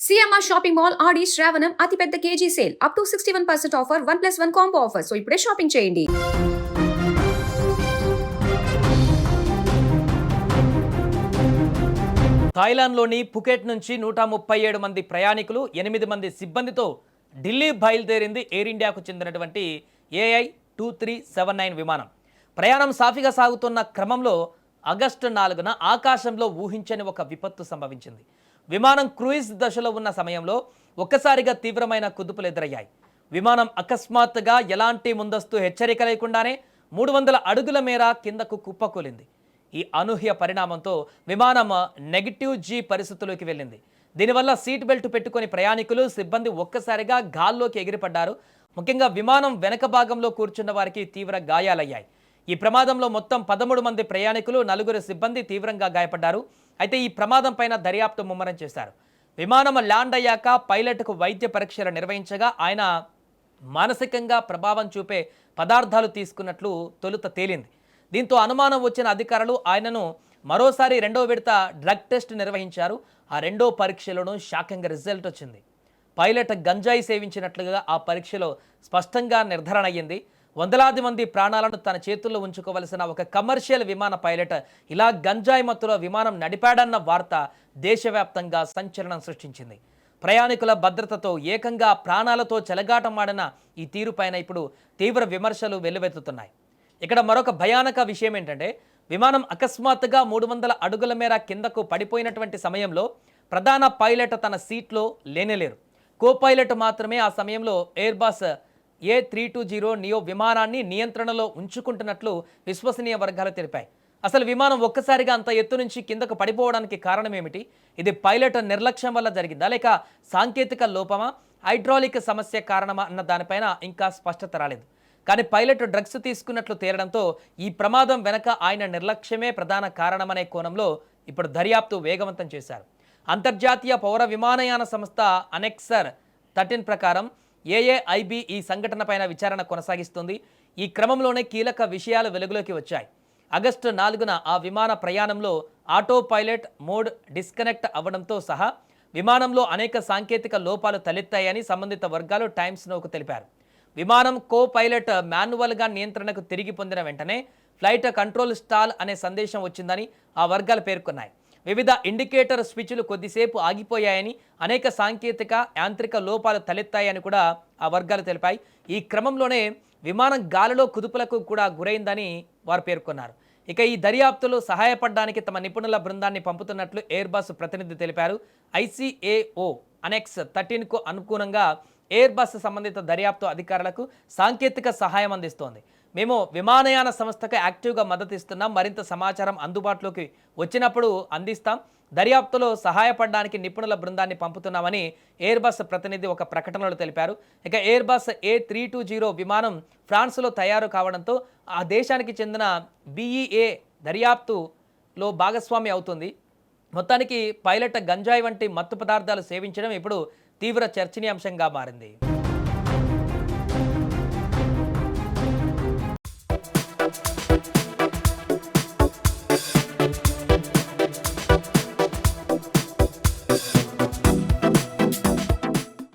CMR shopping mall ఆడి శ్రావణం అతిపెద్ద KG sale up to 61% offer 1+1 combo offer. So ఇప్పుడే shopping చేయండి. థాయిలాండ్లోని పుకెట్ నుంచి 137 మంది ప్రయాణికులు 8 మంది సిబ్బందితో ఢిల్లీ బయలుదేరింది ఎయిర్ ఇండియాకు చెందినటువంటి AI2379 విమానం. ప్రయాణం సాఫీగా సాగుతున్న క్రమంలో ఆగస్టు 4న ఆకాశంలో ఊహించని ఒక విపత్తు సంభవించింది. విమానం క్రూయిజ్ దశలో ఉన్న సమయంలో ఒక్కసారిగా తీవ్రమైన కుదుపులు ఎదురయ్యాయి. విమానం అకస్మాత్తుగా ఎలాంటి ముందస్తు హెచ్చరిక లేకుండానే 300 అడుగుల మేర కిందకు కుప్పకూలింది. ఈ అనూహ్య పరిణామంతో విమానం -G పరిస్థితుల్లోకి వెళ్ళింది. దీనివల్ల సీట్ బెల్ట్ పెట్టుకుని ప్రయాణికులు సిబ్బంది ఒక్కసారిగా గాల్లోకి ఎగిరిపడ్డారు. ముఖ్యంగా విమానం వెనక భాగంలో కూర్చున్న వారికి తీవ్ర గాయాలయ్యాయి. ఈ ప్రమాదంలో మొత్తం 13 మంది ప్రయాణికులు 4 సిబ్బంది తీవ్రంగా గాయపడ్డారు. అయితే ఈ ప్రమాదం పైన దర్యాప్తు ముమ్మరం చేశారు. విమానం ల్యాండ్ అయ్యాక పైలట్కు వైద్య పరీక్షలు నిర్వహించగా ఆయన మానసికంగా ప్రభావం చూపే పదార్థాలు తీసుకున్నట్లు తొలుత తేలింది. దీంతో అనుమానం వచ్చిన అధికారులు ఆయనను మరోసారి 2వ విడత డ్రగ్ టెస్ట్ నిర్వహించారు. ఆ 2వ పరీక్షలోనూ షాకింగ్ రిజల్ట్ వచ్చింది. పైలట్ గంజాయి సేవించినట్లుగా ఆ పరీక్షలో స్పష్టంగా నిర్ధారణ అయ్యింది. వందలాది మంది ప్రాణాలను తన చేతుల్లో ఉంచుకోవలసిన ఒక కమర్షియల్ విమాన పైలట్ ఇలా గంజాయి మత్తులో విమానం నడిపాడన్న వార్త దేశవ్యాప్తంగా సంచలనం సృష్టించింది. ప్రయాణికుల భద్రతతో ఏకంగా ప్రాణాలతో చెలగాటమాడిన ఈ తీరుపైన ఇప్పుడు తీవ్ర విమర్శలు వెల్లువెత్తుతున్నాయి. ఇక్కడ మరొక భయానక విషయం ఏంటంటే విమానం అకస్మాత్తుగా 300 అడుగుల మేర కిందకు పడిపోయినటువంటి సమయంలో ప్రధాన పైలట్ తన సీట్లో లేనేలేరు. కో పైలట్ మాత్రమే ఆ సమయంలో ఎయిర్బస్ A320 నియో విమానాన్ని నియంత్రణలో ఉంచుకుంటున్నట్లు విశ్వసనీయ వర్గాలు తెలిపాయి. అసలు విమానం ఒక్కసారిగా అంత ఎత్తు నుంచి కిందకు పడిపోవడానికి కారణం ఏమిటి? ఇది పైలట్ నిర్లక్ష్యం వల్ల జరిగిందా లేక సాంకేతిక లోపమా, హైడ్రాలిక్ సమస్య కారణమా అన్న దానిపైన ఇంకా స్పష్టత రాలేదు. కానీ పైలట్ డ్రగ్స్ తీసుకున్నట్లు తేలడంతో ఈ ప్రమాదం వెనక ఆయన నిర్లక్ష్యమే ప్రధాన కారణమనే కోణంలో ఇప్పుడు దర్యాప్తు వేగవంతం చేశారు. అంతర్జాతీయ పౌర విమానయాన సంస్థ అనెక్సర్ 13 ప్రకారం AAIB ఈ సంఘటనపైన విచారణ కొనసాగిస్తుంది. ఈ క్రమంలోనే కీలక విషయాలు వెలుగులోకి వచ్చాయి. ఆగస్టు 4న ఆ విమాన ప్రయాణంలో ఆటో పైలట్ మోడ్ డిస్కనెక్ట్ అవ్వడంతో సహా విమానంలో అనేక సాంకేతిక లోపాలు తలెత్తాయని సంబంధిత వర్గాలు టైమ్స్ నోకు తెలిపారు. విమానం కో పైలట్ మాన్యువల్గా నియంత్రణకు తిరిగి పొందిన వెంటనే ఫ్లైట్ కంట్రోల్ స్టాల్ అనే సందేశం వచ్చిందని ఆ వర్గాలు పేర్కొన్నాయి. వివిధ ఇండికేటర్ స్విచ్లు కొద్దిసేపు ఆగిపోయాయని, అనేక సాంకేతిక యాంత్రిక లోపాలు తలెత్తాయని కూడా ఆ వర్గాలు తెలిపాయి. ఈ క్రమంలోనే విమానం గాలిలో కుదుపులకు కూడా గురైందని వారు పేర్కొన్నారు. ఇక ఈ దర్యాప్తులో సహాయపడడానికి తమ నిపుణుల బృందాన్ని పంపుతున్నట్లు ఎయిర్బస్ ప్రతినిధి తెలిపారు. ICAO అనెక్స్ 13కు అనుగుణంగా ఎయిర్బస్ సంబంధిత దర్యాప్తు అధికారులకు సాంకేతిక సహాయం అందిస్తోంది. మేము విమానయాన సంస్థకు యాక్టివ్గా మద్దతు ఇస్తున్నాం. మరింత సమాచారం అందుబాటులోకి వచ్చినప్పుడు అందిస్తాం. దర్యాప్తులో సహాయపడడానికి నిపుణుల బృందాన్ని పంపుతున్నామని ఎయిర్బస్ ప్రతినిధి ఒక ప్రకటనలో తెలిపారు. ఇక ఎయిర్బస్ A320 విమానం ఫ్రాన్స్లో తయారు కావడంతో ఆ దేశానికి చెందిన BEA దర్యాప్తులో భాగస్వామి అవుతుంది. మొత్తానికి పైలట్ గంజాయి వంటి మత్తు పదార్థాలు సేవించడం ఇప్పుడు తీవ్ర చర్చనీయాంశంగా మారింది.